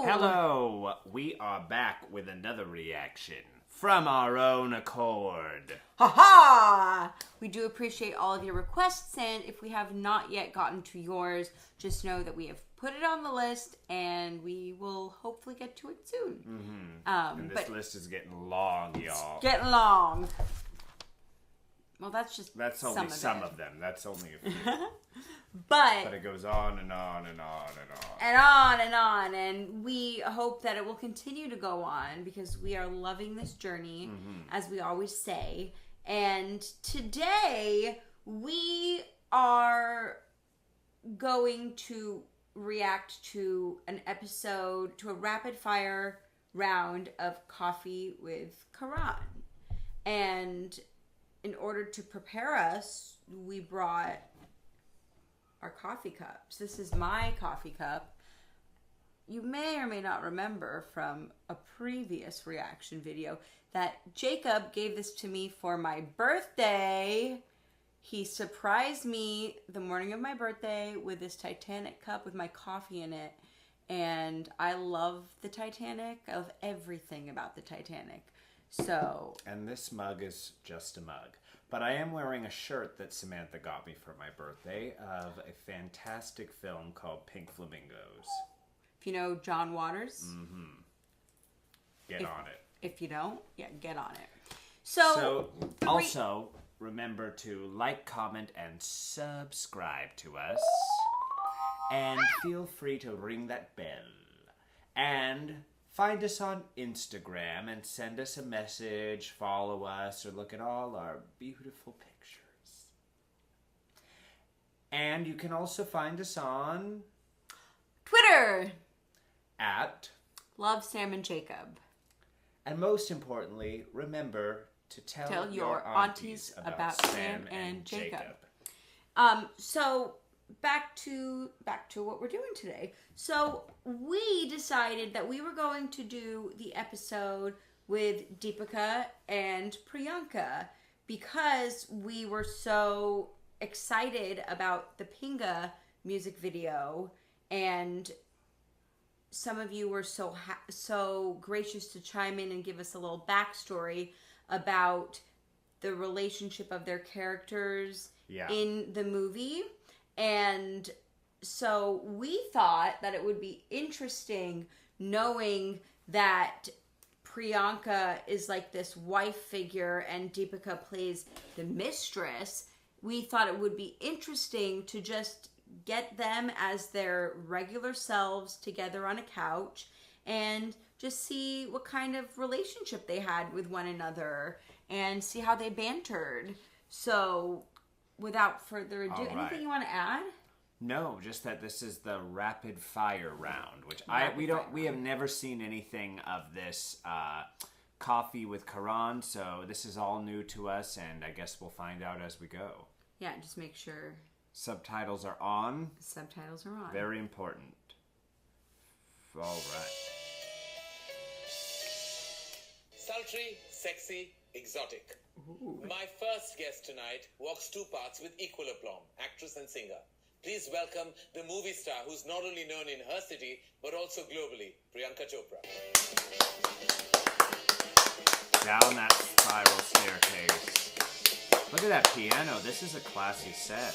Hello! We are back with another reaction from our own accord. Ha! We do appreciate all of your requests, and if we have not yet gotten to yours, just know that we have put it on the list, and we will hopefully get to it soon. Mm-hmm. And this list is getting long, y'all. Getting long. Well, that's only some of them. That's only a few. But it goes on and on and on and on. And on and on. And we hope that it will continue to go on because we are loving this journey, as we always say. And today we are going to react to an episode, to a rapid fire round of Coffee with Karan. And in order to prepare us, we brought our coffee cups. This is my coffee cup. You may or may not remember from a previous reaction video that Jacob gave this to me for my birthday. He surprised me the morning of my birthday with this Titanic cup with my coffee in it. And I love the Titanic. I love everything about the Titanic. So... And this mug is just a mug. But I am wearing a shirt that Samantha got me for my birthday of a fantastic film called Pink Flamingos. If you know John Waters. Get on it. If you don't, get on it. So also, remember to like, comment, and subscribe to us. And feel free to ring that bell. And find us on Instagram and send us a message, follow us, or look at all our beautiful pictures. And you can also find us on Twitter at Love Sam and Jacob. And most importantly, remember to tell your aunties about Sam and Jacob. So back to what we're doing today. So we decided that we were going to do the episode with Deepika and Priyanka because we were so excited about the Pinga music video, and some of you were so gracious to chime in and give us a little backstory about the relationship of their characters in the movie. And so we thought that it would be interesting knowing that Priyanka is like this wife figure and Deepika plays the mistress. We thought it would be interesting to just get them as their regular selves together on a couch and just see what kind of relationship they had with one another and see how they bantered. So without further ado, anything you want to add? No, just that this is the rapid fire round, which we have never seen anything of this Coffee with Karan, so this is all new to us, and I guess we'll find out as we go. Yeah, just make sure subtitles are on. Subtitles are on. Very important. All right. Sultry, sexy, exotic. Ooh. My first guest tonight walks two paths with equal aplomb, actress and singer. Please welcome the movie star who's not only known in her city, but also globally, Priyanka Chopra. Down that spiral staircase. Look at that piano. This is a classy set.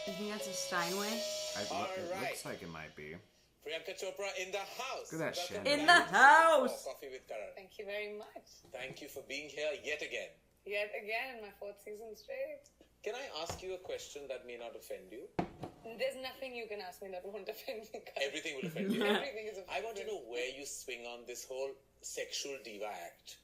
You think that's a Steinway? It looks like it might be. Priyanka Chopra in the house. Look at that shit. In the house. Coffee with Karan. Thank you very much. Thank you for being here yet again. Yet again, my 4th season straight. Can I ask you a question that may not offend you? There's nothing you can ask me that won't offend me. Karan. Everything will offend you. Everything is offensive. I want to know where you swing on this whole sexual diva act.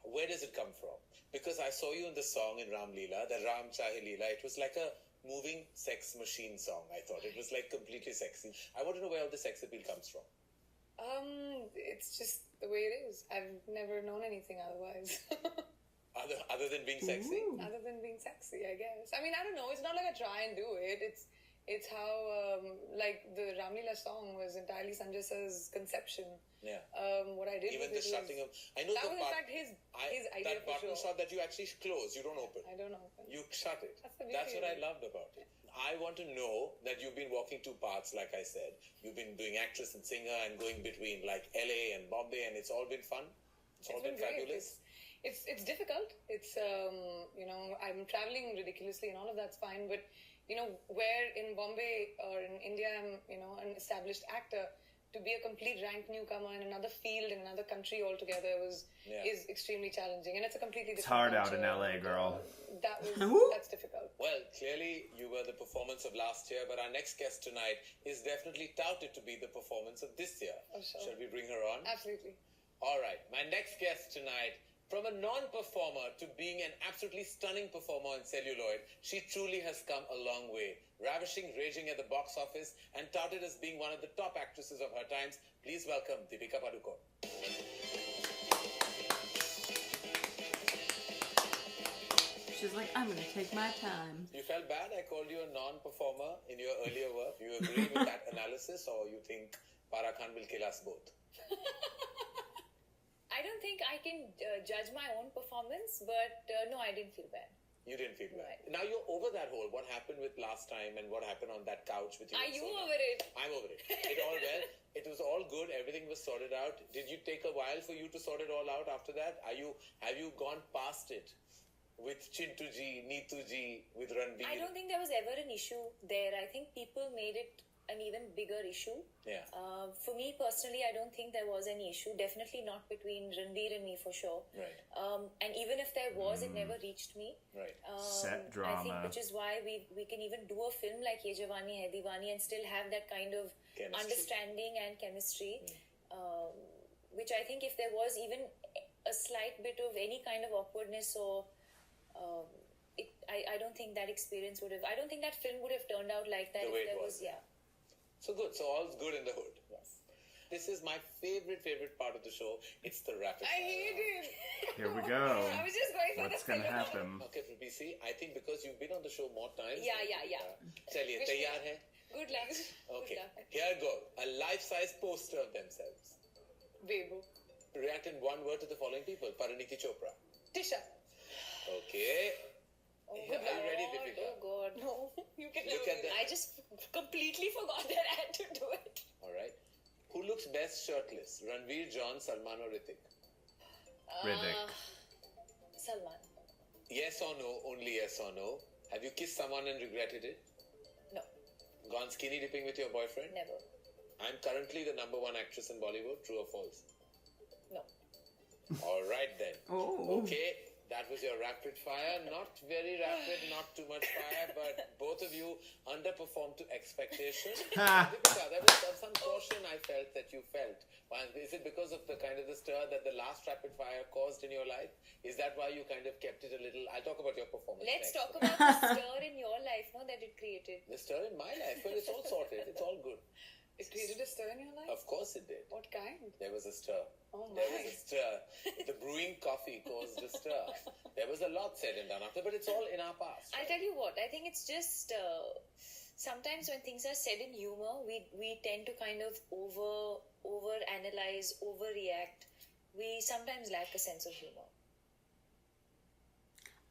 Where does it come from? Because I saw you in the song in Ram Leela, the Ram Chahe Leela. It was like a moving sex machine song, I thought. It was like completely sexy. I want to know where all the sex appeal comes from. It's just the way it is. I've never known anything otherwise. Other than being sexy? Ooh. Other than being sexy, I guess. I mean, I don't know. It's not like I try and do it. It's how, like, the Ram Leela song was entirely Sanjay Sir's conception. Yeah. What I did Even with the it shutting of... I know that the was, in fact, his idea that for button sure. shot that you actually close, you don't open. I don't open. You shut it. That's the That's beauty what I of it. loved about it. I want to know that you've been walking two paths, like I said. You've been doing actress and singer and going between like LA and Bombay, and it's all been fun. It's all been great. fabulous. It's difficult. It's I'm traveling ridiculously and all of that's fine. But where in Bombay or in India I'm an established actor, to be a complete rank newcomer in another field in another country altogether is extremely challenging, and it's a completely different. It's hard culture. out in LA, girl. That's difficult. Well, clearly you were the performance of last year, but our next guest tonight is definitely touted to be the performance of this year. Oh, sure. Shall we bring her on? Absolutely. All right, my next guest tonight, from a non-performer to being an absolutely stunning performer in celluloid, she truly has come a long way. Ravishing, raging at the box office, and touted as being one of the top actresses of her times. Please welcome Deepika Padukone. She's like, I'm going to take my time. You felt bad I called you a non-performer in your earlier work? You agree with that analysis, or you think Farah Khan will kill us both? I don't think I can judge my own performance, but no, I didn't feel bad. You didn't feel bad. Right. Now you're over that whole, what happened with last time and what happened on that couch with you. Are and you Sona. over it? I'm over it. It all well. It was all good. Everything was sorted out. Did you take a while for you to sort it all out after that? Have you gone past it with Chintu ji, Neetu ji, with Ranveer? I don't think there was ever an issue there. I think people made it an even bigger issue. Yeah. For me personally, I don't think there was any issue. Definitely not between Ranveer and me for sure. Right. And even if there was, it never reached me. Right. Set I drama. think which is why we can even do a film like Ye Jawani Hai Deewani and still have that kind of Chemistry. understanding and chemistry. Which I think if there was even a slight bit of any kind of awkwardness or I don't think that experience would have. I don't think that film would have turned out like that The if way it there was. was. Yeah. So good. So all's good in the hood. Yes. This is my favorite part of the show. It's the rapid I fire hate round. it. Here we go. I was just going for What's the gonna filler. happen? Okay, Prabisi, I think because you've been on the show more times. Yeah. Chaliye, Wish me- taiyar hai? Good luck. Okay, Good luck. here go. A life-size poster of themselves. Bebo. React in one word to the following people. Pariniti Chopra. Tisha. Okay. Oh, Are you ready, Deepika? Oh God. No, you can Look do at it. them. I just completely forgot that I had to do it. All right. Who looks best shirtless? Ranveer, John, Salman or Hrithik? Hrithik. Salman. Yes or no? Only yes or no. Have you kissed someone and regretted it? No. Gone skinny dipping with your boyfriend? Never. I'm currently the #1 actress in Bollywood. True or false? No. All right then. Oh. Okay, that was your rapid fire. Not very rapid, not too much fire, but both of you underperformed to expectation. Deepika, there was some caution I felt that you felt. Is it because of the kind of the stir that the last rapid fire caused in your life? Is that why you kind of kept it a little? I'll talk about your performance Let's next. talk about the stir in your life, no, that it created. The stir in my life. Well, it's all sorted. It's all good. It created a stir in your life? Of course it did. What kind? There was a stir. Oh There was my. a stir. The brewing coffee caused a stir. There was a lot said and done after, but it's all in our past. I'll tell you what, I think it's just sometimes when things are said in humor, we tend to kind of over analyze, overreact. We sometimes lack a sense of humor.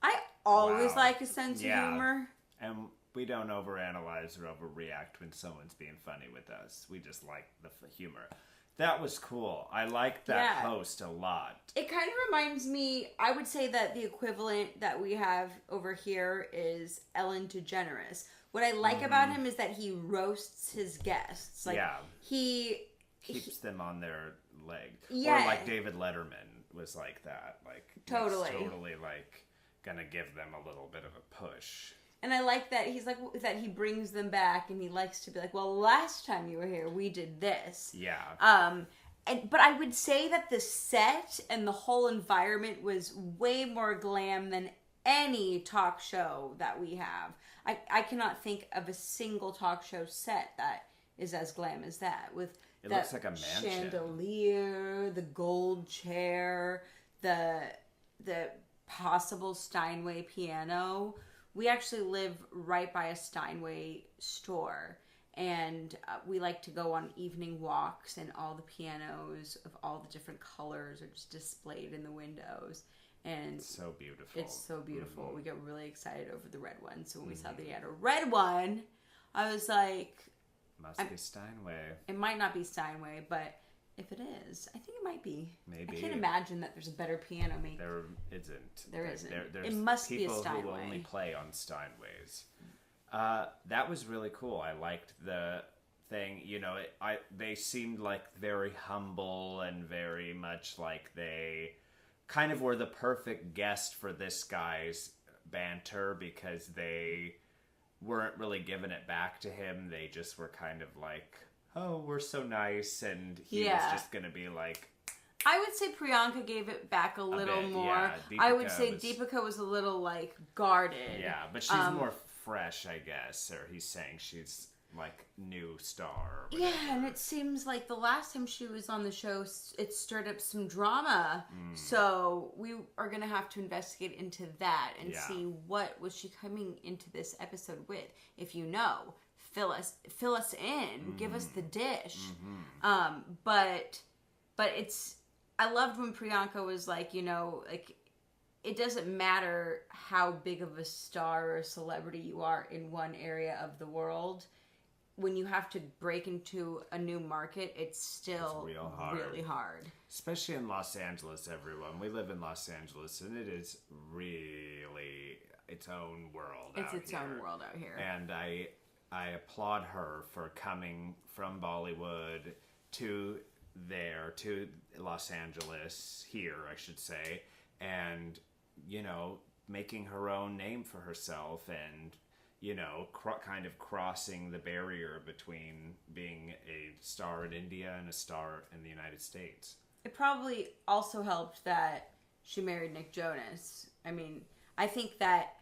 I always Wow. like a sense Yeah. of humor. And we don't overanalyze or overreact when someone's being funny with us. We just like the humor. That was cool. I like that Yeah. host a lot. It kind of reminds me, I would say that the equivalent that we have over here is Ellen DeGeneres. What I like about him is that he roasts his guests. Like, Yeah. he Keeps them on their leg. Yeah. Or like David Letterman was like that. Like he's Totally. totally like gonna give them a little bit of a push. And I like that he's like that he brings them back and he likes to be like, well, last time you were here, we did this. Yeah. But I would say that the set and the whole environment was way more glam than any talk show that we have. I cannot think of a single talk show set that is as glam as that. With It that looks like a mansion. chandelier, the gold chair, the possible Steinway piano. We actually live right by a Steinway store, and we like to go on evening walks, and all the pianos of all the different colors are just displayed in the windows. And It's so beautiful. It's so beautiful. We get really excited over the red one. So when we saw that he had a red one, I was like... Must be Steinway. It might not be Steinway, but if it is, I think it might be. Maybe. I can't imagine that there's a better piano maker. There isn't. There isn't. There's It must be a people Steinway. who only play on Steinways. That was really cool. I liked the thing. You know, they seemed like very humble and very much like they kind of were the perfect guest for this guy's banter because they weren't really giving it back to him. They just were kind of like, oh, we're so nice, and he was just gonna be like... I would say Priyanka gave it back a little bit, more. yeah. I would say Deepika was a little, like, guarded. Yeah, but she's more fresh, I guess, or he's saying she's, like, new star. Yeah, and it seems like the last time she was on the show, it stirred up some drama. So we are going to have to investigate into that and see what was she coming into this episode with. If you know, fill us in, give us the dish. But it's, I loved when Priyanka was like, you know, like, it doesn't matter how big of a star or a celebrity you are in one area of the world. When you have to break into a new market, it's still really hard. Especially in Los Angeles, everyone. We live in Los Angeles, and it is really its own world out here. It's its own world out here. And I applaud her for coming from Bollywood to Los Angeles, here, I should say, and, you know, making her own name for herself and, you know, kind of crossing the barrier between being a star in India and a star in the United States. It probably also helped that she married Nick Jonas. I mean, I think that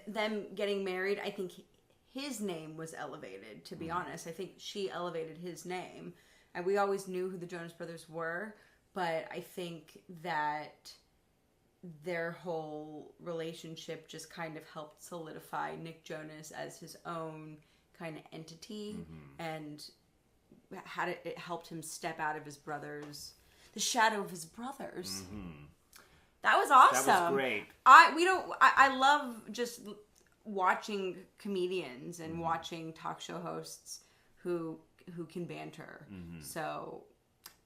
them getting married, I think his name was elevated, to be honest. I think she elevated his name. And we always knew who the Jonas Brothers were, but I think that their whole relationship just kind of helped solidify Nick Jonas as his own kind of entity, and it helped him step out of the shadow of his brothers. That was awesome. That was great. I love just watching comedians and watching talk show hosts who can banter. So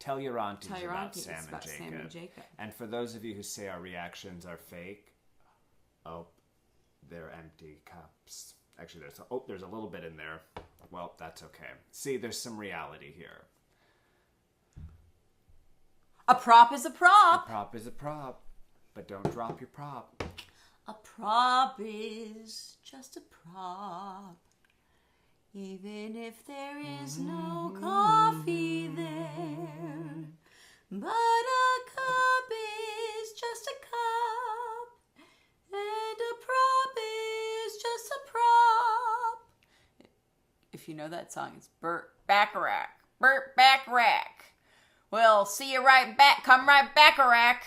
Tell your aunties about about Sam and Jacob. And for those of you who say our reactions are fake, they're empty cups. Actually, there's a little bit in there. Well, that's okay. See, there's some reality here. A prop is a prop. A prop is a prop, but don't drop your prop. A prop is just a prop. Even if there is no coffee there. But a cup is just a cup. And a prop is just a prop. If you know that song, it's Burt Bacharach. Burt Bacharach. Well, see you right back. Come right back, Iraq.